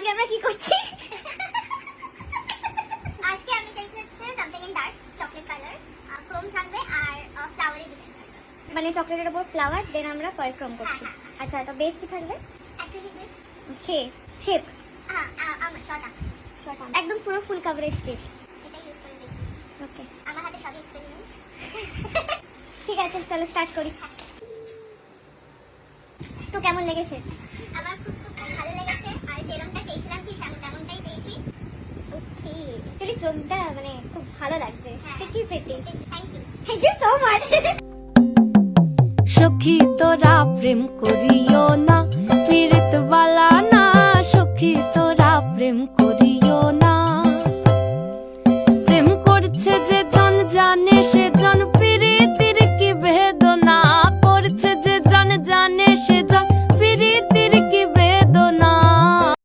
আজকে আমরা কি করছি? আজকে আমি চাইছি হচ্ছে something in dark chocolate colour, Chrome থাকবে আর ফ্লাওয়ারি ডিজাইন থাকবে। মানে চকলেটের উপর ফ্লাওয়ার, দেন আমরা পার্ল ক্রোম করছি। আচ্ছা, তো বেস কি থাকবে? Acrylic base. ওকে, শেপ আমার শর্ট একদম পুরো ফুল কভারেজ স্টিচ। এটা ইউজ করে দেখি। ওকে, আমার হাতে সবই এক্সপেরিমেন্ট। ঠিক আছে, চলো স্টার্ট করি। তো কেমন লেগেছে? আমার খুব ভালো লেগেছে, আর যেরকমটা চেয়েছিলাম ঠিক তেমনটাই পেয়েছি। ওকে, অ্যাকচুয়ালি ক্রোমটা মানে খুব ভালো লাগছে। Pretty pretty. Thank you so much. সখী তোরা প্রেম করিও না, পীড়িত বালা